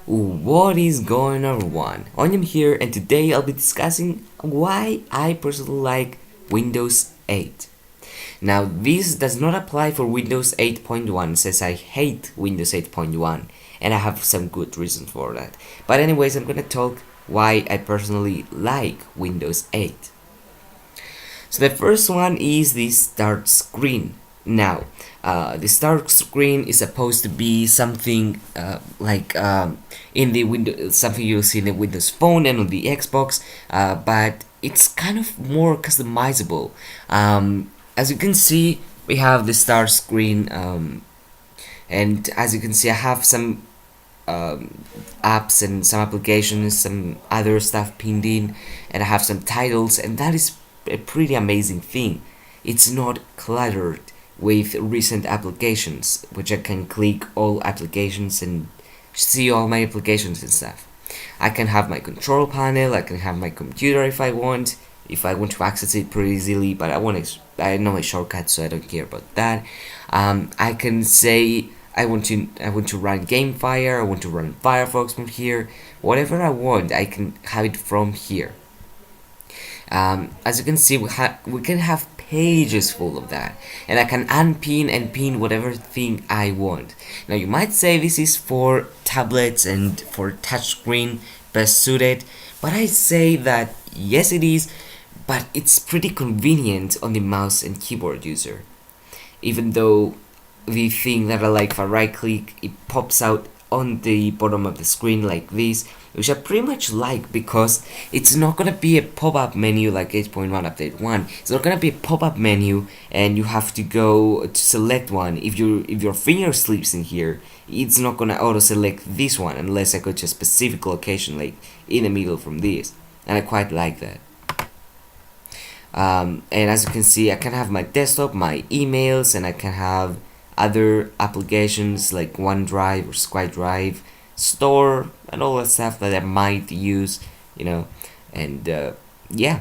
What is going on, everyone? Oniam here, and today I'll be discussing why I personally like Windows 8. Now, this does not apply for Windows 8.1 since I hate Windows 8.1, and I have some good reasons for that. But anyways, I'm gonna talk why I personally like Windows 8. So the first one is the start screen. Now, the start screen is supposed to be something in the window, something you'll see in the Windows Phone and on the Xbox, but it's kind of more customizable. As you can see, we have the start screen, and as you can see, I have some apps and some applications, some other stuff pinned in, and I have some titles, and that is a pretty amazing thing. It's not cluttered with recent applications, which I can click all applications and see all my applications and stuff. I can have my control panel, I can have my computer if I want to access it pretty easily, but I know my shortcuts, so I don't care about that. I can say I want to run Gamefire, I want to run Firefox from here, whatever I want, I can have it from here. As you can see, we can have pages full of that, and I can unpin and pin whatever thing I want. Now you might say this is for tablets and for touchscreen best suited, but I say that yes it is, but it's pretty convenient on the mouse and keyboard user. Even though the thing that I like, if I right click, it pops out on the bottom of the screen like this, which I pretty much like because it's not gonna be a pop-up menu like 8.1 update 1. It's not gonna be a pop-up menu and you have to go to select one. If your finger slips in here, it's not gonna auto select this one unless I go to a specific location like in the middle from this, and I quite like that. And as you can see, I can have my desktop, my emails, and I can have other applications like OneDrive or SkyDrive, Store, and all that stuff that I might use, and yeah.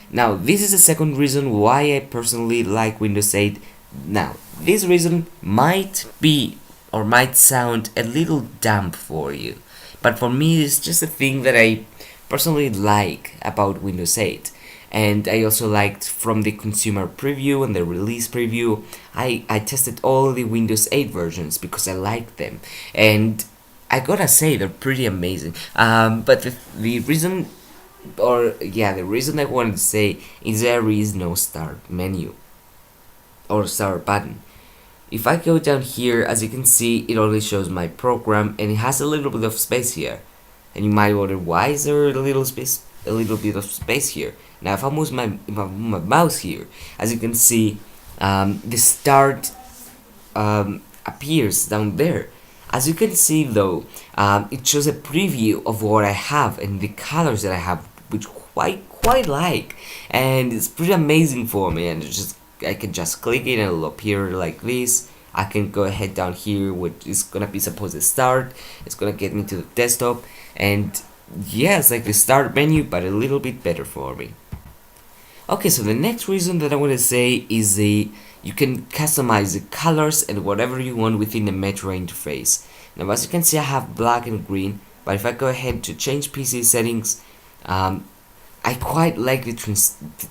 Now, this is the second reason why I personally like Windows 8. Now, this reason might be or might sound a little dumb for you, but for me, it's just a thing that I personally like about Windows 8. And I also liked from the consumer preview and the release preview, I tested all the Windows 8 versions because I liked them, and I gotta say they're pretty amazing. But the reason I wanted to say is there is no start menu or start button. If I go down here, as you can see, it only shows my program and it has a little bit of space here. And you might wonder, why is there a little bit of space here? Now, if I move my mouse here, as you can see, the start appears down there. As you can see, though, it shows a preview of what I have and the colors that I have, which quite like, and it's pretty amazing for me. And I can just click it and it'll appear like this. I can go ahead down here, which is gonna be supposed to start. It's gonna get me to the desktop, and yeah, it's like the start menu, but a little bit better for me. Okay, so the next reason that I want to say is you can customize the colors and whatever you want within the Metro interface. Now, as you can see, I have black and green, but if I go ahead to change PC settings, I quite like the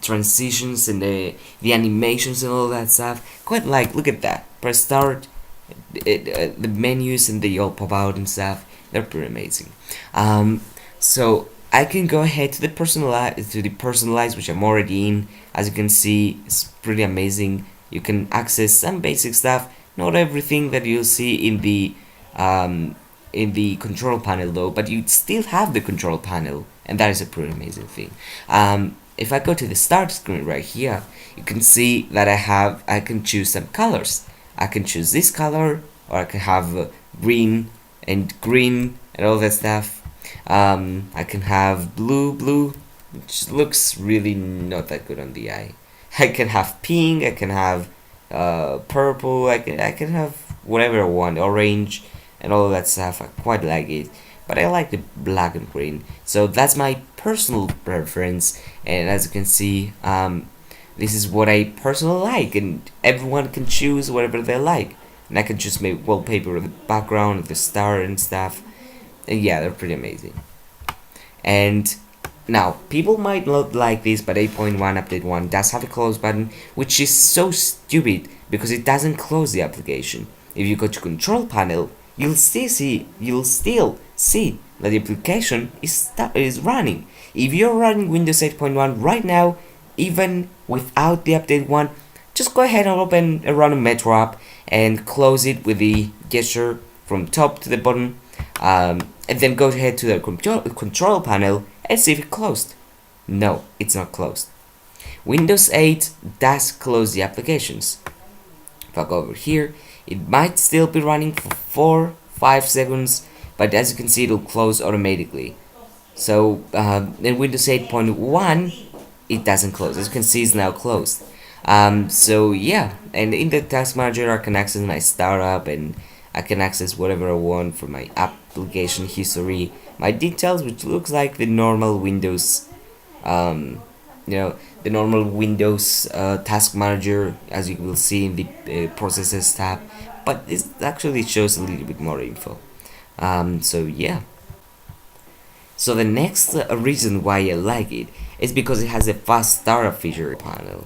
transitions and the animations and all that stuff. Quite like, look at that. Press start, the menus and they all pop out and stuff. They're pretty amazing. So I can go ahead to the personalize, which I'm already in. As you can see, it's pretty amazing. You can access some basic stuff, not everything that you'll see in the control panel though, but you still have the control panel, and that is a pretty amazing thing. If I go to the start screen right here, you can see that I can choose some colors. I can choose this color, or I can have green and all that stuff. I can have blue, which looks really not that good on the eye. I can have pink, I can have purple, I can have whatever I want, orange, and all that stuff. I quite like it, but I like the black and green. So that's my personal preference, and as you can see, this is what I personally like, and everyone can choose whatever they like. And I can just make wallpaper with the background, the star and stuff. Yeah, they're pretty amazing. And now, people might not like this, but 8.1 Update 1 does have a close button, which is so stupid because it doesn't close the application. If you go to Control Panel, you'll still see that the application is running. If you're running Windows 8.1 right now, even without the Update 1, just go ahead and open a random Metro app and close it with the gesture from top to the bottom, and then go ahead to the control panel and see if it closed. No, it's not closed. Windows 8 does close the applications. If I go over here, it might still be running for 4-5 seconds, but as you can see, it'll close automatically. So in Windows 8.1, it doesn't close. As you can see, it's now closed. So yeah, and in the task manager, I can access my startup, and I can access whatever I want for my application history, my details, which looks like the normal Windows, the normal Windows task manager, as you will see in the processes tab, but this actually shows a little bit more info. So yeah. So the next reason why I like it is because it has a fast startup feature panel.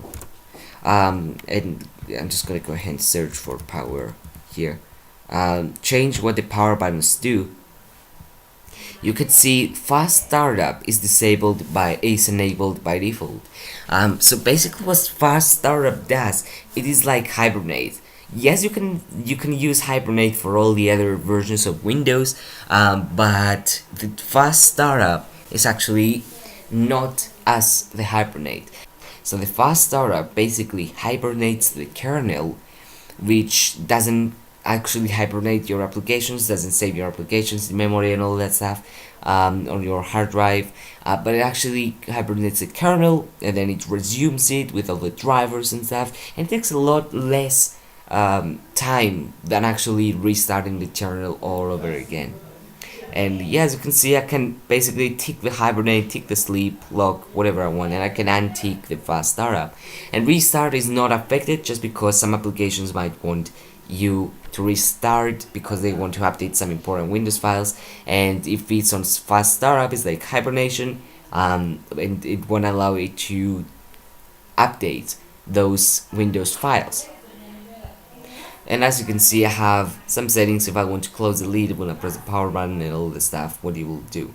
And I'm just gonna go ahead and search for power here. Change what the power buttons do. You can see fast startup is enabled by default. So basically, what fast startup does, it is like Hibernate. Yes, you can use Hibernate for all the other versions of Windows, but the fast startup is actually not as the Hibernate. So the fast startup basically hibernates the kernel, which doesn't actually hibernate your applications, doesn't save your applications in memory and all that stuff on your hard drive, but it actually hibernates the kernel, and then it resumes it with all the drivers and stuff, and it takes a lot less time than actually restarting the kernel all over again. And yeah, as you can see, I can basically tick the hibernate, tick the sleep, lock, whatever I want, and I can untick the fast startup. And restart is not affected just because some applications might want you to restart because they want to update some important Windows files, and if it's on fast startup, it's like hibernation, and it won't allow it to update those Windows files. And as you can see, I have some settings. If I want to close the lid when I press the power button and all the stuff, what it will do.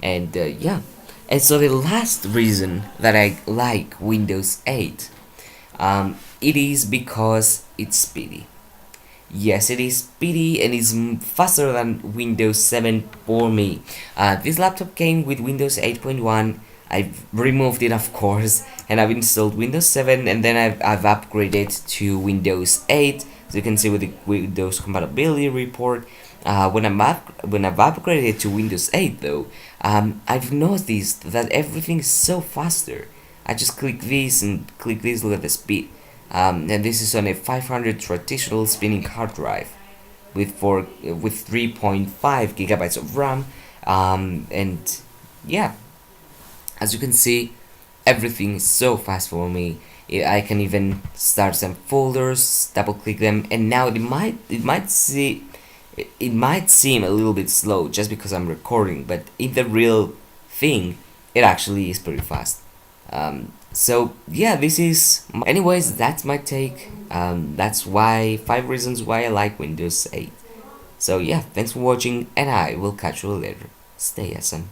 And yeah, and so the last reason that I like Windows 8, it is because it's speedy. Yes, it is speedy and it's faster than Windows 7 for me. This laptop came with Windows 8.1. I've removed it, of course, and I've installed Windows 7, and then I've upgraded to Windows 8. So you can see with the Windows compatibility report, when I've upgraded to Windows 8 though, I've noticed that everything is so faster. I just click this and click this, look at the speed. And this is on a 500 traditional spinning hard drive with 3.5 gigabytes of RAM, and yeah, as you can see, everything is so fast for me. I can even start some folders, double click them, and now it might seem a little bit slow just because I'm recording, but in the real thing, it actually is pretty fast. So yeah, anyways, that's my take. That's 5 reasons why I like Windows 8. So yeah, thanks for watching, and I will catch you later. Stay awesome.